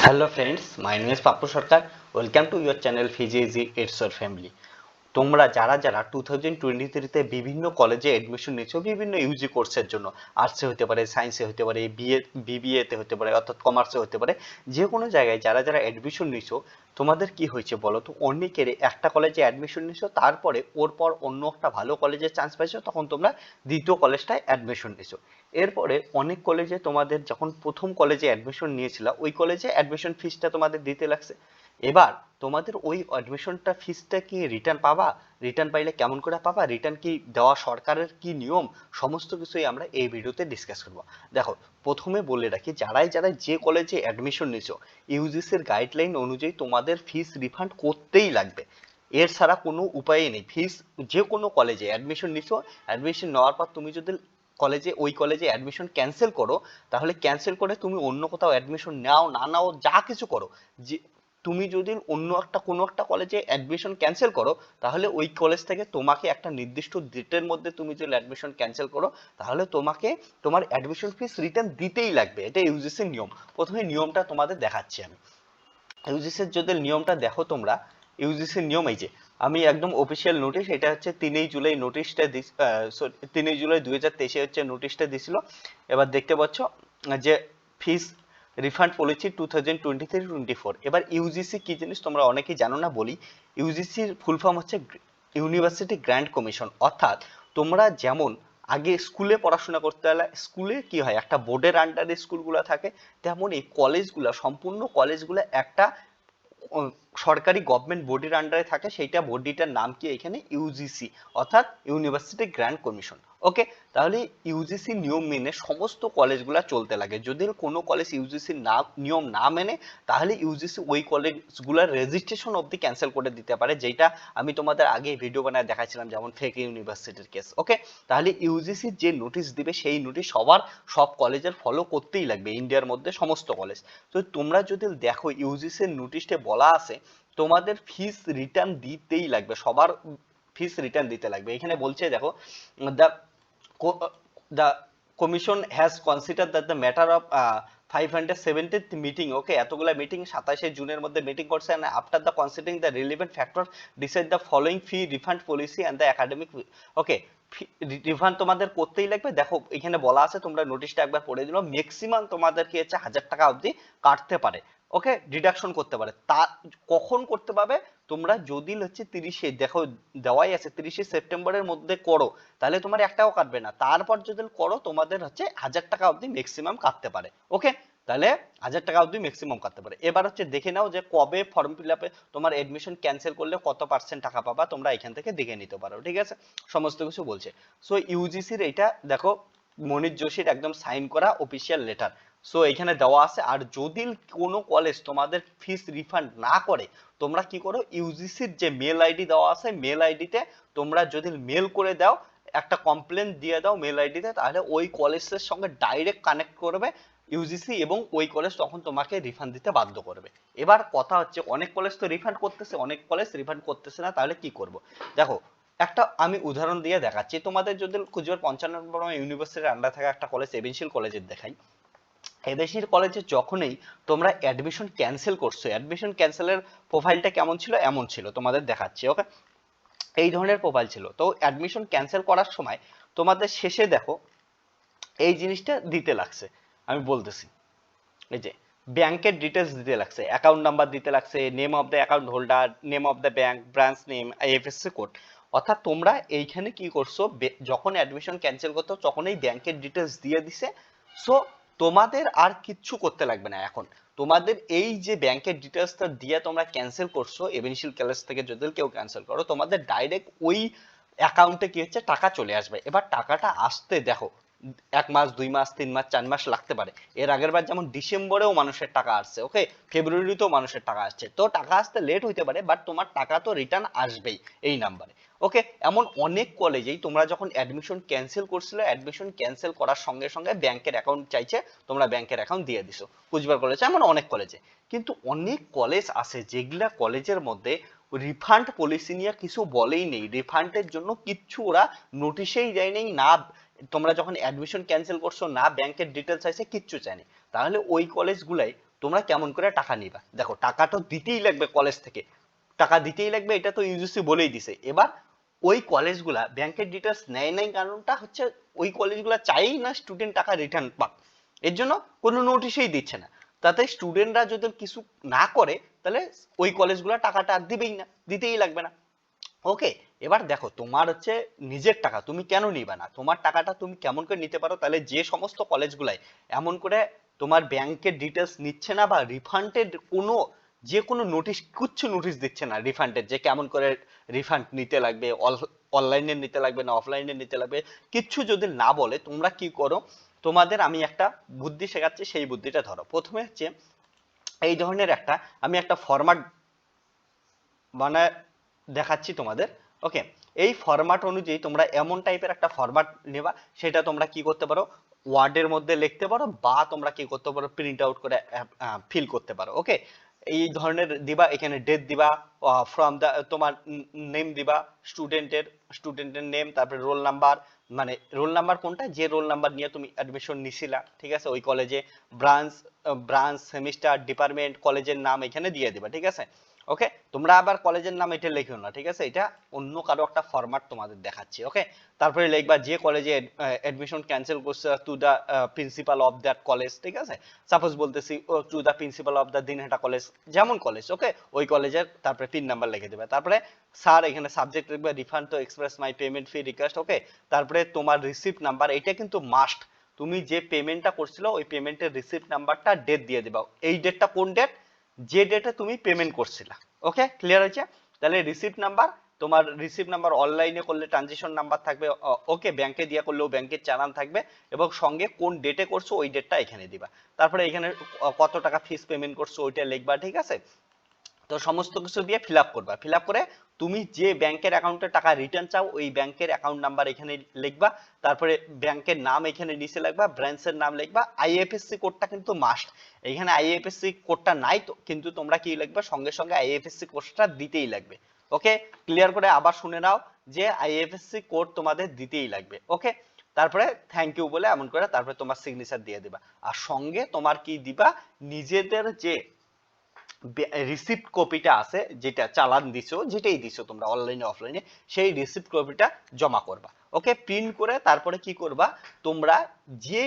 Hello friends, my name is Pappu sarkar. Welcome to your channel Fizy It's Your Family. তোমরা যারা যারা 2023 তে বিভিন্ন কলেজে এডমিশন নিচ্ছ বিভিন্ন ইউজি কোর্সের জন্য, আর্টসে হতে পারে, সায়েন্সে হতে পারে, বিবিএ তে হতে পারে, অর্থাৎ কমার্সে হতে পারে, যে কোনো জায়গায় যারা যারা এডমিশন নিচ্ছ, তোমাদের কি হয়েছে বলো তো? অনেকের একটা কলেজে অ্যাডমিশন নিচ্ছ, তারপরে ওর পর অন্য একটা ভালো কলেজে চান্স পাইছো, তখন তোমরা দ্বিতীয় কলেজটায় অ্যাডমিশন নিচ্ছ। এরপরে অনেক কলেজে তোমাদের যখন প্রথম কলেজে অ্যাডমিশন নিয়েছিল, ওই কলেজে অ্যাডমিশন ফিসটা তোমাদের দিতে লাগছে। এবার তোমাদের ওই অ্যাডমিশনটা ফিসটা কি রিটার্ন পাবা? রিটার্ন পাইলে কেমন করে পাবা? রিটার্ন কি দেওয়া সরকারের কি নিয়ম? সমস্ত কিছুই আমরা এই ভিডিওতে ডিসকাস করব। দেখো, প্রথমে বলে রাখি, যারাই যারাই যে কলেজে অ্যাডমিশন নিছো, ইউজিসির গাইডলাইন অনুযায়ী তোমাদের ফিস রিফান্ড করতেই লাগবে। এর ছাড়া কোনো উপায় নেই। ফিস যে কোনো কলেজে অ্যাডমিশন নিছো, অ্যাডমিশন নেওয়ার পর তুমি যদি ওই কলেজে অ্যাডমিশন ক্যান্সেল করো, তাহলে ক্যান্সেল করে তুমি অন্য কোথাও অ্যাডমিশন নাও না নাও, যা কিছু করো, যে তুমি যদি অন্য কোনো একটা কলেজে অ্যাডমিশন ক্যান্সেল করো, তাহলে ওই কলেজ থেকে তোমাকে একটা নির্দিষ্ট ডেটের মধ্যে তুমি যদি অ্যাডমিশন ক্যান্সেল করো, তাহলে তোমাকে তোমার অ্যাডমিশন ফিস রিটার্ন দিতেই লাগবে। এটা ইউজিসির নিয়ম। প্রথমে নিয়মটা তোমাদের দেখাচ্ছি আমি। ইউজিসির যদি নিয়মটা দেখো তোমরা, ইউজিসির নিয়ম এই যে, আমি একদম অফিসিয়াল নোটিশ, এটা হচ্ছে 3 জুলাই নোটিশটা 3 জুলাই 2023 হচ্ছে নোটিশটা দিছিল। এবার দেখতে পাচ্ছ যে ফিস রিফান্ড পলিসি 2023-24। এবার ইউজিসি কি জিনিস তোমরা অনেকেই জানো না, বলি। ইউজিসির ফুল ফর্ম হচ্ছে ইউনিভার্সিটি গ্র্যান্ট কমিশন। অর্থাৎ তোমরা যেমন আগে স্কুলে পড়াশোনা করতে হলে স্কুলে কি হয়, একটা বোর্ডের আন্ডারে স্কুলগুলো থাকে, তেমন এই কলেজগুলো, সম্পূর্ণ কলেজগুলো একটা সরকারি গভর্নমেন্ট বডির আন্ডারে থাকে। সেইটা বডিটার নাম কি এখানে? ইউজিসি, অর্থাৎ ইউনিভার্সিটি গ্র্যান্ট কমিশন। ওকে, তাহলে ইউজিসি নিয়ম মেনে সমস্ত কলেজগুলো চলতে লাগে। যদি কোনো কলেজ ইউজিসি নিয়ম না মেনে, তাহলে ইউজিসি ওই কলেজগুলোর রেজিস্ট্রেশন অবধি ক্যান্সেল করে দিতে পারে, যেটা আমি তোমাদের আগে ভিডিও বানায় দেখাচ্ছিলাম, যেমন ফেক ইউনিভার্সিটির কেস। ওকে, তাহলে ইউজিসি যে নোটিশ দিবে, সেই নোটিশ সব কলেজের ফলো করতেই লাগবে, ইন্ডিয়ার মধ্যে সমস্ত কলেজ। তো তোমরা যদি দেখো, ইউজিসির নোটিশে বলা আছে তোমাদের ফিস রিটার্ন দিতেই লাগবে, সবার ফিস রিটার্ন দিতে লাগবে। এখানে বলছে দেখো, the the commission has consider that the matter of 570th meeting. Okay, এতগুলা মিটিং 27 জুনের মধ্যে মিটিং করছে, and after the considering the relevant factor decide the following fee refund policy and the academic. Okay, refund তোমাদের করতেই লাগবে। দেখো এখানে বলা আছে, তোমরা নোটিশটা একবার পড়ে দিলো, ম্যাক্সিমাম তোমাদেরকে হচ্ছে 1000 টাকা অবধি কাটতে পারে। ওকে, ডিডাকশন করতে পারে। তা কখন করতে পারবে? তোমরা যদি হচ্ছে 30-এ, দেখো দেওয়াই আছে 30 সেপ্টেম্বরের মধ্যে করো, তাহলে তোমার একটাও কাটবে না। তারপর যদি করো, তোমাদের হচ্ছে 1000 টাকা অবধি ম্যাক্সিমাম কাটতে পারে। ওকে, তাহলে 1000 টাকা অবধি ম্যাক্সিমাম কাটতে পারে। এবার হচ্ছে দেখে নাও যে কবে ফর্ম ফিল আপে তোমার এডমিশন ক্যান্সেল করলে কত % টাকা পাবা, তোমরা এখান থেকে দেখে নিতে পারো। ঠিক আছে, সমস্ত কিছু বলছে। সো ইউজিসির এটা দেখো, মনির যোশীর একদম সাইন করা অফিসিয়াল লেটার। সো এখানে দেওয়া আছে। আর যদি কোনো কলেজ তোমাদের ফিস রিফান্ড না করে, তোমরা কি করো, ইউজিসির যে মেল আইডি দেওয়া আছে, মেল আইডিতে তোমরা যদি মেল করে দাও, একটা কমপ্লেন দিয়ে দাও মেল আইডিতে, তাহলে ওই কলেজের সঙ্গে ডাইরেক্ট কানেক্ট করবে ইউজিসি, এবং ওই কলেজ তখন তোমাকে রিফান্ড দিতে বাধ্য করবে। এবার কথা হচ্ছে, অনেক কলেজ তো রিফান্ড করতেছে, অনেক কলেজ রিফান্ড করতেছে না, তাহলে কি করব? দেখো, একটা আমি উদাহরণ দিয়ে দেখাচ্ছি তোমাদের। যদি কুচবিহার 55 ইউনিভার্সিটির আন্ডার থাকা একটা কলেজ, এবেনশিল কলেজের দেখাই। এবেনশিল কলেজে যখনই তোমরা অ্যাডমিশন ক্যান্সেল করছো, অ্যাডমিশন ক্যান্সেলের প্রোফাইলটা কেমন ছিল? এমন ছিল, তোমাদের দেখাচ্ছি। ওকে, এই ধরনের প্রোফাইল ছিল। তো অ্যাডমিশন ক্যান্সেল করার সময় তোমাদের শেষে দেখো এই জিনিসটা দিতে লাগছে, আমি বলতেছি। এই যে ব্যাংকের ডিটেলস দিতে লাগছে, অ্যাকাউন্ট নাম্বার দিতে লাগছে, name of the account holder, name of the bank, branch name, IFSC code. অর্থাৎ তোমরা এইখানে কি করছো, যখন অ্যাডমিশন ক্যান্সেল করতো তখন এই ব্যাংকের ডিটেলস দিয়ে দিছে। সো তোমাদের আর কিচ্ছু করতে লাগবে না এখন। তোমাদের এই যে ব্যাংকের ডিটেলসটা দিয়ে তোমরা ক্যান্সেল করছো, এভেনশিয়াল কলেজ থেকে যদি কেউ ক্যান্সেল করো, তোমাদের ডাইরেক্ট ওই অ্যাকাউন্টে কি হচ্ছে, টাকা চলে আসবে। এবার টাকাটা আসতে দেখো 1 মাস, 2 মাস, 3 মাস, 4 মাস লাগতে পারে। এর আগের বার যেমন ডিসেম্বরেও মানুষের টাকা আসছে, ওকে, ফেব্রুয়ারিতেও মানুষের টাকা আসছে। তো টাকা আসতে লেট হইতে পারে, বাট তোমার টাকা তো রিটার্ন আসবেই এই নাম্বারে। ওকে, এমন অনেক কলেজেই তোমরা যখন অ্যাডমিশন ক্যান্সেল করছিলে, অ্যাডমিশন ক্যান্সেল করার সঙ্গে সঙ্গে ব্যাংকের অ্যাকাউন্ট চাইছে, তোমরা ব্যাংকের অ্যাকাউন্ট দিয়ে দিছো। কুচবিহার কলেজে, এমন অনেক কলেজে। কিন্তু অনেক কলেজ আছে যেগুলা কলেজের মধ্যে রিফান্ড পলিসি নিয়ে কিছু বলেই নেই, রিফান্ডের জন্য কিচ্ছু ওরা নোটিশেই দেয় নেই না। তোমরা যখন অ্যাডমিশন ক্যান্সেল করছো, না ব্যাংকের ডিটেলস আছে, কিচ্ছু চাইনি। তাহলে ওই কলেজগুলাই তোমরা কেমন করে টাকা নিবা। দেখো টাকা তো দিতেই লাগবে, কলেজ থেকে টাকা দিতেই লাগবে, এটা তো ইউজিসি বলেই দিছে। এবার ওই কলেজগুলা ব্যাংকের ডিটেলস নেয় নাই, কারণটা হচ্ছে ওই কলেজগুলা চাইই না স্টুডেন্ট টাকা রিটার্ন পাক, এর জন্য কোনো নোটিশই দিচ্ছে না। তাতে স্টুডেন্টরা যদি কিছু না করে তাহলে ওই কলেজগুলা টাকাটা আর দিবেই না, দিতেই লাগবে না। ওকে, এবার দেখো তোমার হচ্ছে নিজের টাকা, তুমি কেন নিবা না, তোমার টাকাটা তুমি কেমন করে নিতে পারো। তাহলে যে সমস্ত কলেজগুলাই এমন করে তোমার ব্যাংকের ডিটেলস নিচ্ছে না বা রিফান্ডের কোনো যে কোনো নোটিশ, কিচ্ছু নোটিশ দিচ্ছে না রিফান্ডের, যে কেমন করে রিফান্ড নিতে লাগবে, অনলাইনে নিতে লাগবে না অফলাইনে নিতে লাগবে, কিচ্ছু যদি না বলে, তোমরা কি করো, তোমাদের আমি একটা বুদ্ধি শেখাচ্ছি, সেই বুদ্ধিটা ধরো। প্রথমে হচ্ছে এই ধরনের আমি একটা ফরম্যাট মানে দেখাচ্ছি তোমাদের। ওকে, এই ফরম্যাট অনুযায়ী তোমরা এমন টাইপের একটা ফরম্যাট নেবা, সেটা তোমরা কি করতে পারো, ওয়ার্ডের মধ্যে লিখতে পারো, বা তোমরা কি করতে পারো, প্রিন্ট আউট করে ফিল করতে পারো। ওকে, এই ধরনের দিবা, এখানে ডেট দিবা, ফ্রম দা তোমার নেম দিবা, স্টুডেন্টের নেম, তারপরে রোল নাম্বার, মানে রোল নাম্বার কোনটা, যে রোল নাম্বার নিয়ে তুমি অ্যাডমিশন নিছিলা, ঠিক আছে, ওই কলেজে, ব্রাঞ্চ সেমিস্টার ডিপার্টমেন্ট, কলেজের নাম এখানে দিয়ে দিবা, ঠিক আছে। ওকে, তোমরা আবার কলেজের নাম এটা লিখিও না, ঠিক আছে, এটা অন্য কারো একটা ফরম্যাট তোমাদের দেখাচ্ছি। ওকে, তারপরে লিখবা যে কলেজে অ্যাডমিশন ক্যান্সেল করছে, to the principal of that college, ঠিক আছে, সাপোজ বলতেছি to the principal of the Dinhata college, যেমন কলেজ, ওকে, ওই কলেজের তারপরে পিন নাম্বার লিখে দেবে। তারপরে স্যার এখানে সাবজেক্ট লিখবে refund to express my payment fee request. Okay, তারপরে তোমার রিসিপ্ট নাম্বার, এটা কিন্তু মাস্ট, তুমি যে পেমেন্টটা করছিল ওই পেমেন্টের রিসিপ্ট নাম্বারটা, ডেট দিয়ে দিবা, এই ডেটটা কোন ডেট, যে ডেটে তুমি পেমেন্ট করছিলা। ওকে, ক্লিয়ার হয়েছে। তাহলে রিসিপ্ট নাম্বার, তোমার রিসিপ্ট নাম্বার অনলাইনে করলে ট্রানজিশন নাম্বার থাকবে, ওকে, ব্যাংকে দিয়া করলেও ব্যাংকের চালান থাকবে, এবং সঙ্গে কোন ডেটে করছো ওই ডেটটা এখানে দিবা। তারপরে এখানে কত টাকা ফিস পেমেন্ট করছো ওইটা লিখবা, ঠিক আছে। তো সমস্ত কিছু দিয়ে ফিল আপ করবা, ফিল আপ করে তুমি যে ব্যাংকের অ্যাকাউন্টে টাকা রিটার্ন চাও ওই ব্যাংকের অ্যাকাউন্ট নাম্বার এখানে লিখবা, তারপরে ব্যাংকের নাম এখানে নিচে লিখবা, ব্রাঞ্চের নাম লিখবা, আইএফএসসি কোডটা কিন্তু মাস্ট, এখানে আইএফএসসি কোডটা নাই তো, কিন্তু তোমরা কি লিখবা, সঙ্গে সঙ্গে আইএফএসসি কোডটা দিতেই লাগবে। ওকে, ক্লিয়ার করে আবার শুনে নাও যে আইএফএসসি কোড তোমাদের দিতেই লাগবে। ওকে, তারপরে থ্যাংক ইউ বলে এমন করে তারপরে তোমার সিগনেচার দিয়ে দিবা, আর সঙ্গে তোমার কি দিবা, নিজেদের যে রিসিপ্ট কপিটা আছে, যেটা চালান দিছো, যেটাই দিছো তোমরা অনলাইনে অফলাইনে, সেই রিসিপ্ট কপিটা জমা করবা। ওকে, প্রিন্ট করে তারপরে কি করবা, তোমরা যে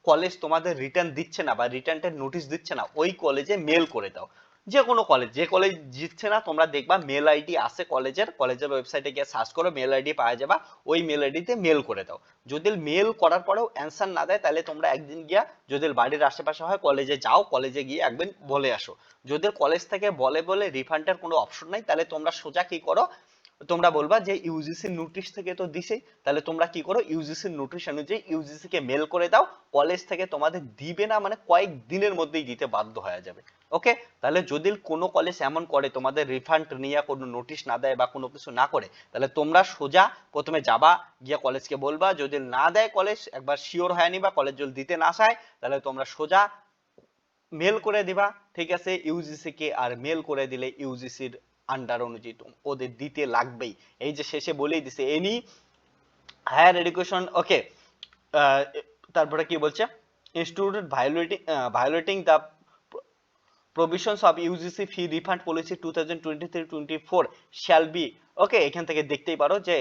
কলেজ তোমাদের রিটার্ন দিচ্ছে না বা রিটার্নের নোটিশ দিচ্ছে না ওই কলেজে মেল করে দাও। যে কোনো কলেজ, যে কলেজ দিচ্ছে না তোমরা দেখবা মেল আইডি আছে কলেজের ওয়েবসাইটে গিয়ে সার্চ করো, মেল আইডি পাওয়া যাবে, ওই মেল আইডিতে মেল করে দাও। যদি মেল করার পরেও অ্যান্সার না দেয় তাহলে তোমরা একদিন গিয়া, যদি বাড়ির আশেপাশে হয় কলেজে যাও, কলেজে গিয়ে একদিন বলে আসো। যদি কলেজ থেকে বলে রিফান্ডের কোনো অপশন নাই, তাহলে তোমরা সোজা কি করো, তোমরা বলবা যে ইউজিসি নোটিশ থেকে তো দিছেই, তাহলে তোমরা কি করো, ইউজিসি নোটিশ অনুযায়ী ইউজিসি কে মেল করে দাও, কলেজ থেকে তোমাদের দিবে না, মানে কয়েক দিনের মধ্যেই দিতে বাধ্য হয়ে যাবে। ওকে, তাহলে যদি কোনো কলেজ এমন করে তোমাদের রিফান্ড নিয়ে কোনো নোটিশ না দেয় বা কোনো কিছু না করে, তাহলে তোমরা সোজা প্রথমে যাবা, গিয়ে কলেজকে বলবা, যদি না দেয় কলেজ, একবার শিওর হয়ে নিবা, কলেজ যদি দিতে না চায় তাহলে তোমরা সোজা মেল করে দিবা, ঠিক আছে, ইউজিসি কে, আর মেল করে দিলে ইউজিসির আন্ডার অনুযায়ী ওদের দিতে লাগবেই। এই যে শেষে বলেই দিছে এনি হায়ার এডুকেশন, ওকে, তারপরে কি বলছে, institute violating the provisions of UGC fee refund policy 2023-24 shall be, ওকে, এখান থেকে দেখতেই পারো যে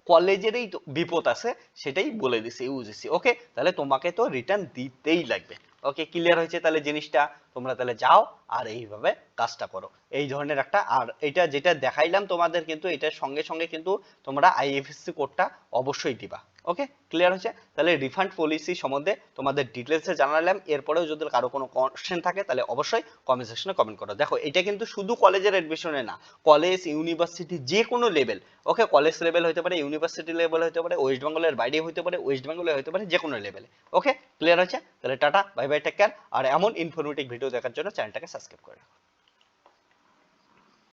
কলেজেরই বিপদ আছে, সেটাই বলে দিছে ইউজিসি। ওকে, তাহলে তোমাকে তো রিটার্ন দিতেই লাগবে। ওকে, ক্লিয়ার হয়েছে তাহলে জিনিসটা, তোমরা তাহলে যাও আর এইভাবে কাজটা করো, এই ধরনের একটা। আর এটা যেটা দেখাইলাম তোমাদের, কিন্তু এটার সঙ্গে সঙ্গে কিন্তু তোমরা আইএফএসসি কোডটা অবশ্যই দিবা। ওকে, ক্লিয়ার হচ্ছে। তাহলে রিফান্ড পলিসি সম্বন্ধে তোমাদের ডিটেলসে জানালাম, এরপরেও যদি কারো কোনো কোশ্চেন থাকে তাহলে অবশ্যই কমেন্ট সেকশনে কমেন্ট করো। দেখো এটা কিন্তু শুধু কলেজের অ্যাডমিশনে না, কলেজ ইউনিভার্সিটি যে কোনো লেভেল, ওকে, কলেজ লেভেল হতে পারে, ইউনিভার্সিটি লেভেল হতে পারে, ওয়েস্ট বেঙ্গলের বাইরে হতে পারে, ওয়েস্ট বেঙ্গলে হতে পারে, যে কোনো লেভেলে। ওকে, ক্লিয়ার হচ্ছে। তাহলে tata, bye bye, take care. আর এমন ইনফরমেটিভ ভিডিও দেখার জন্য চ্যানেলটাকে সাবস্ক্রাইব করে রাখো।